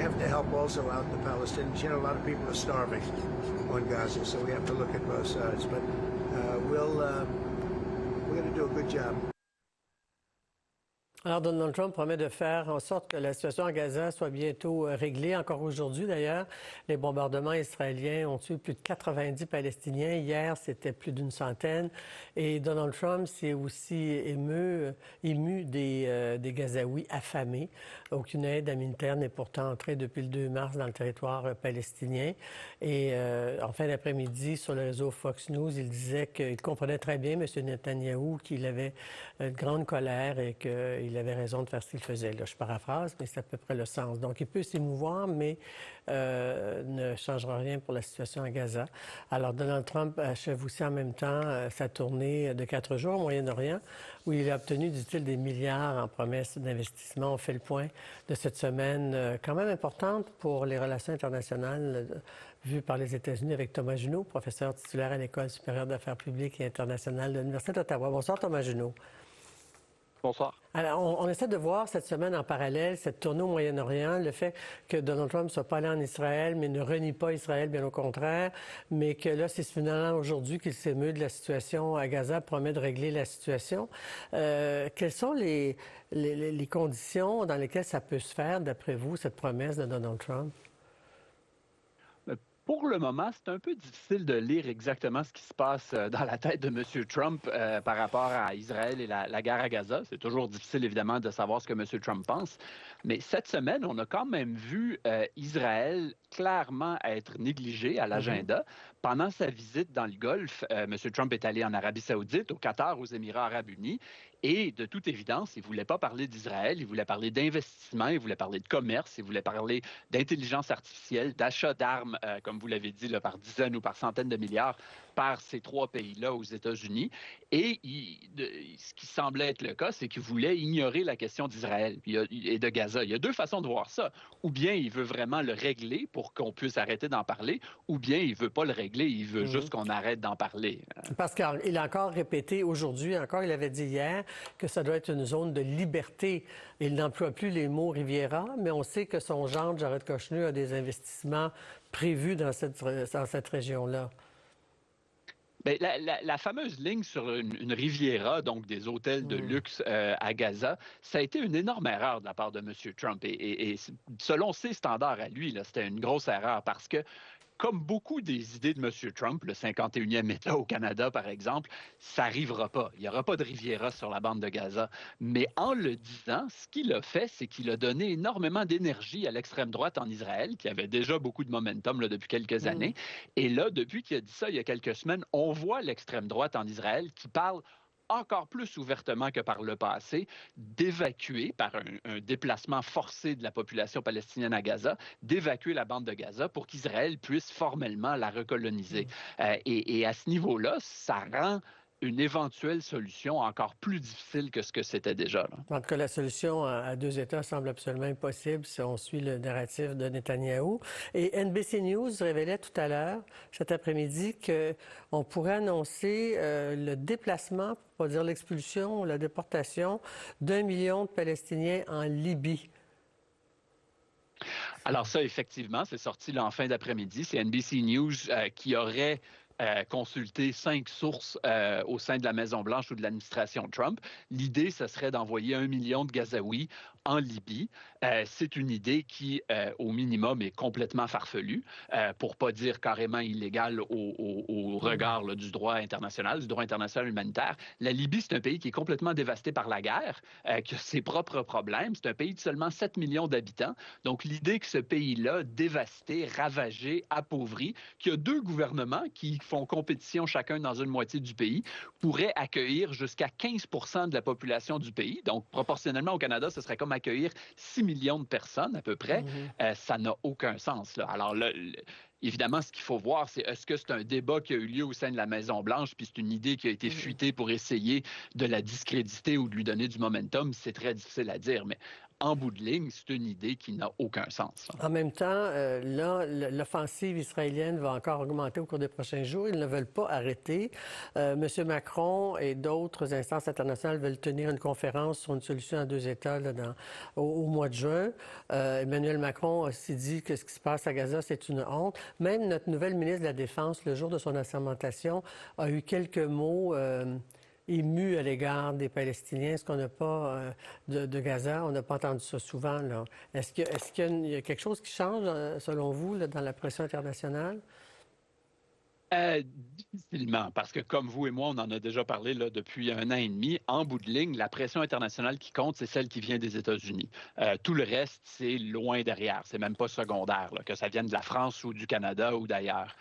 have to help also out the Palestinians. You know, a lot of people are starving on Gaza, so we have to look at both sides. But we're going to do a good job. Alors, Donald Trump promet de faire en sorte que la situation à Gaza soit bientôt réglée. Encore aujourd'hui, d'ailleurs, les bombardements israéliens ont tué plus de 90 Palestiniens. Hier, c'était plus d'une centaine. Et Donald Trump s'est aussi ému des Gazaouis affamés. Aucune aide humanitaire n'est pourtant entrée depuis le 2 mars dans le territoire palestinien. Et en fin d'après-midi, sur le réseau Fox News, il disait qu'il comprenait très bien, M. Netanyahou, qu'il avait une grande colère et qu'il avait raison de faire ce qu'il faisait. Là, je paraphrase, mais c'est à peu près le sens. Donc, il peut s'émouvoir, mais ne changera rien pour la situation à Gaza. Alors, Donald Trump achève aussi en même temps sa tournée de 4 jours au Moyen-Orient, où il a obtenu, dit-il, des milliards en promesses d'investissement. On fait le point de cette semaine quand même importante pour les relations internationales vues par les États-Unis avec Thomas Junot, professeur titulaire à l'École supérieure d'affaires publiques et internationales de l'Université d'Ottawa. Bonsoir, Thomas Junot. Bonsoir. Alors, on essaie de voir cette semaine en parallèle cette tournée au Moyen-Orient, le fait que Donald Trump ne soit pas allé en Israël, mais ne renie pas Israël, bien au contraire, mais que là, c'est finalement aujourd'hui qu'il s'émeut de la situation à Gaza, promet de régler la situation. Quelles sont les conditions dans lesquelles ça peut se faire, d'après vous, cette promesse de Donald Trump? Pour le moment, c'est un peu difficile de lire exactement ce qui se passe dans la tête de M. Trump par rapport à Israël et la guerre à Gaza. C'est toujours difficile, évidemment, de savoir ce que M. Trump pense. Mais cette semaine, on a quand même vu Israël clairement être négligé à l'agenda. Pendant sa visite dans le Golfe, M. Trump est allé en Arabie Saoudite, au Qatar, aux Émirats arabes unis. Et de toute évidence, il ne voulait pas parler d'Israël, il voulait parler d'investissement, il voulait parler de commerce, il voulait parler d'intelligence artificielle, d'achat d'armes, comme vous l'avez dit, là, par dizaines ou par centaines de milliards par ces 3 pays-là aux États-Unis. Et ce qui semblait être le cas, c'est qu'il voulait ignorer la question d'Israël et de Gaza. Il y a 2 façons de voir ça. Ou bien il veut vraiment le régler pour qu'on puisse arrêter d'en parler, ou bien il ne veut pas le régler, il veut juste qu'on arrête d'en parler. Parce qu'il a encore répété aujourd'hui, encore, il avait dit hier, que ça doit être une zone de liberté. Il n'emploie plus les mots Riviera, mais on sait que son gendre, Jared Kushner, a des investissements prévus dans cette région-là. Bien, la fameuse ligne sur une Riviera, donc des hôtels de luxe à Gaza, ça a été une énorme erreur de la part de M. Trump. Et selon ses standards à lui, c'était une grosse erreur parce que comme beaucoup des idées de M. Trump, le 51e État au Canada, par exemple, ça n'arrivera pas. Il n'y aura pas de Riviera sur la bande de Gaza. Mais en le disant, ce qu'il a fait, c'est qu'il a donné énormément d'énergie à l'extrême droite en Israël, qui avait déjà beaucoup de momentum là, depuis quelques années. Et là, depuis qu'il a dit ça il y a quelques semaines, on voit l'extrême droite en Israël qui parle encore plus ouvertement que par le passé, d'évacuer, par un déplacement forcé de la population palestinienne à Gaza, d'évacuer la bande de Gaza pour qu'Israël puisse formellement la recoloniser. Et à ce niveau-là, ça rend une éventuelle solution encore plus difficile que ce que c'était déjà. Là. En tout cas, la solution à 2 États semble absolument impossible si on suit le narratif de Netanyahou. Et NBC News révélait tout à l'heure, cet après-midi, qu'on pourrait annoncer le déplacement, pour pas dire l'expulsion ou la déportation, d'1 million de Palestiniens en Libye. Alors ça, effectivement, c'est sorti là, en fin d'après-midi. C'est NBC News qui aurait consulter 5 sources au sein de la Maison-Blanche ou de l'administration Trump. L'idée, ce serait d'envoyer 1 million de Gazaouis en Libye. C'est une idée qui, au minimum, est complètement farfelue, pour pas dire carrément illégale au regard là, du droit international humanitaire. La Libye, c'est un pays qui est complètement dévasté par la guerre, qui a ses propres problèmes. C'est un pays de seulement 7 millions d'habitants. Donc, l'idée que ce pays-là, dévasté, ravagé, appauvri, qui a 2 gouvernements qui font compétition chacun dans une moitié du pays, pourrait accueillir jusqu'à 15 % de la population du pays. Donc, proportionnellement au Canada, ce serait comme accueillir 6 millions de personnes à peu près. Ça n'a aucun sens. Là. Alors là, évidemment, ce qu'il faut voir, c'est est-ce que c'est un débat qui a eu lieu au sein de la Maison-Blanche, puis c'est une idée qui a été fuitée pour essayer de la discréditer ou de lui donner du momentum? C'est très difficile à dire, mais en bout de ligne, c'est une idée qui n'a aucun sens. En même temps, là, l'offensive israélienne va encore augmenter au cours des prochains jours. Ils ne veulent pas arrêter. M. Macron et d'autres instances internationales veulent tenir une conférence sur une solution à deux États là, au mois de juin. Emmanuel Macron a aussi dit que ce qui se passe à Gaza, c'est une honte. Même notre nouvelle ministre de la Défense, le jour de son assermentation, a eu quelques mots émus à l'égard des Palestiniens, ce qu'on n'a pas de Gaza. On n'a pas entendu ça souvent. Là. Est-ce qu'il y a quelque chose qui change, selon vous, là, dans la pression internationale? Difficilement, parce que comme vous et moi, on en a déjà parlé là, depuis 1 an et demi, en bout de ligne, la pression internationale qui compte, c'est celle qui vient des États-Unis. Tout le reste, c'est loin derrière. C'est même pas secondaire, là, que ça vienne de la France ou du Canada ou d'ailleurs.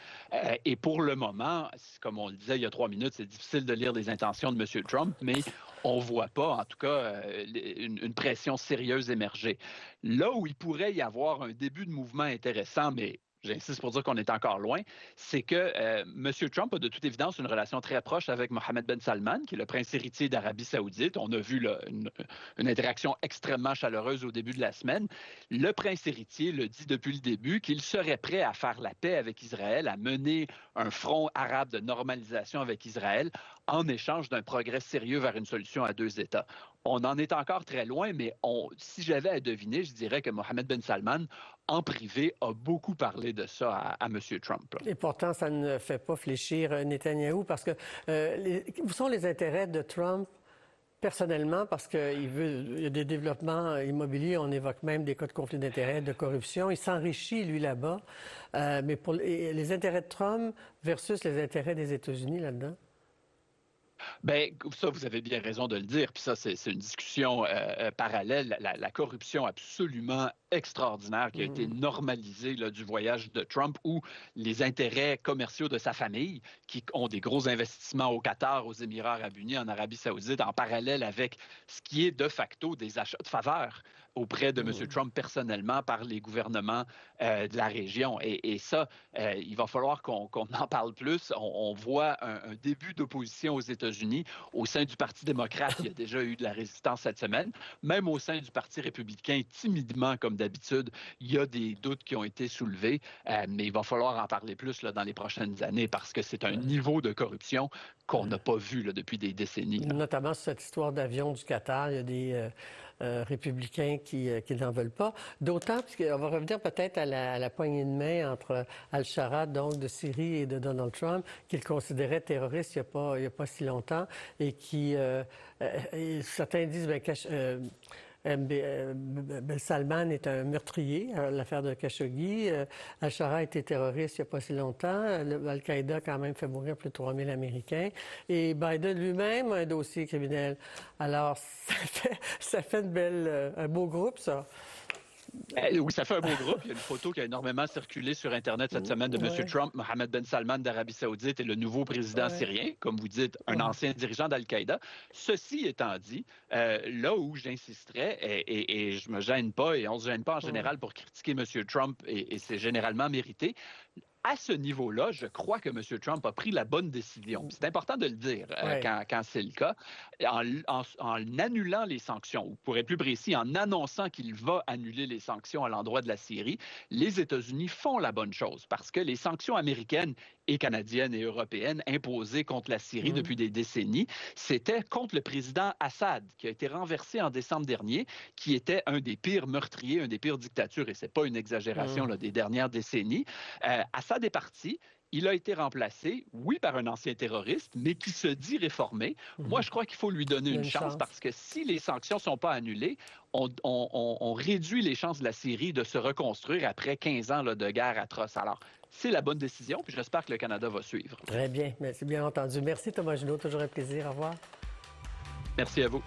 Et pour le moment, comme on le disait il y a 3 minutes, c'est difficile de lire les intentions de M. Trump, mais on ne voit pas, en tout cas, une pression sérieuse émerger. Là où il pourrait y avoir un début de mouvement intéressant, mais j'insiste pour dire qu'on est encore loin, c'est que M. Trump a de toute évidence une relation très proche avec Mohammed Ben Salman, qui est le prince héritier d'Arabie saoudite. On a vu là, une interaction extrêmement chaleureuse au début de la semaine. Le prince héritier le dit depuis le début qu'il serait prêt à faire la paix avec Israël, à mener un front arabe de normalisation avec Israël en échange d'un progrès sérieux vers une solution à deux États. On en est encore très loin, mais si j'avais à deviner, je dirais que Mohammed Ben Salman, en privé, a beaucoup parlé de ça à M. Trump. Et pourtant, ça ne fait pas fléchir Netanyahou parce que où sont les intérêts de Trump personnellement? Parce qu'il y a des développements immobiliers, on évoque même des cas de conflit d'intérêts, de corruption. Il s'enrichit, lui, là-bas. Mais pour les intérêts de Trump versus les intérêts des États-Unis là-dedans? Bien, ça, vous avez bien raison de le dire. Puis ça, c'est une discussion parallèle. La corruption absolument extraordinaire qui a été normalisée là, du voyage de Trump, où les intérêts commerciaux de sa famille, qui ont des gros investissements au Qatar, aux Émirats arabes unis, en Arabie saoudite, en parallèle avec ce qui est de facto des achats de faveur auprès de M. Trump personnellement par les gouvernements de la région. Et ça, il va falloir qu'on en parle plus. On voit un début d'opposition aux États-Unis. Au sein du Parti démocrate, il y a déjà eu de la résistance cette semaine. Même au sein du Parti républicain, timidement comme d'habitude, il y a des doutes qui ont été soulevés. Mais il va falloir en parler plus là, dans les prochaines années parce que c'est un niveau de corruption qu'on n'a pas vu là, depuis des décennies. Là. Notamment sur cette histoire d'avion du Qatar, il y a des républicains qui n'en veulent pas. D'autant, puisqu'on va revenir peut-être à la poignée de main entre Al-Shara, donc de Syrie, et de Donald Trump, qu'il considérait terroriste il n'y a pas si longtemps, et qui, certains disent, Ben Salman est un meurtrier, l'affaire de Khashoggi. Al-Shara a été terroriste il n'y a pas si longtemps. Al-Qaïda a quand même fait mourir plus de 3000 Américains. Et Biden lui-même a un dossier criminel. Alors, ça fait un beau groupe, ça. Oui, ça fait un beau groupe. Il y a une photo qui a énormément circulé sur Internet cette semaine de M. Trump, Mohammed Ben Salman d'Arabie saoudite et le nouveau président syrien, comme vous dites, un ancien dirigeant d'Al-Qaïda. Ceci étant dit, là où j'insisterais, et je me gêne pas, et on se gêne pas en général pour critiquer M. Trump, et c'est généralement mérité, à ce niveau-là, je crois que M. Trump a pris la bonne décision. C'est important de le dire quand c'est le cas. En annulant les sanctions, ou pour être plus précis, en annonçant qu'il va annuler les sanctions à l'endroit de la Syrie, les États-Unis font la bonne chose parce que les sanctions américaines et canadiennes et européennes imposées contre la Syrie depuis des décennies, c'était contre le président Assad, qui a été renversé en décembre dernier, qui était un des pires meurtriers, un des pires dictatures, et ce n'est pas une exagération là, des dernières décennies. Assad est parti. Il a été remplacé, oui, par un ancien terroriste, mais qui se dit réformé. Moi, je crois qu'il faut lui donner une chance parce que si les sanctions ne sont pas annulées, on réduit les chances de la Syrie de se reconstruire après 15 ans là, de guerre atroce. Alors, c'est la bonne décision, puis j'espère que le Canada va suivre. Très bien, c'est bien entendu. Merci Thomas Junot, toujours un plaisir. Au revoir. Merci à vous.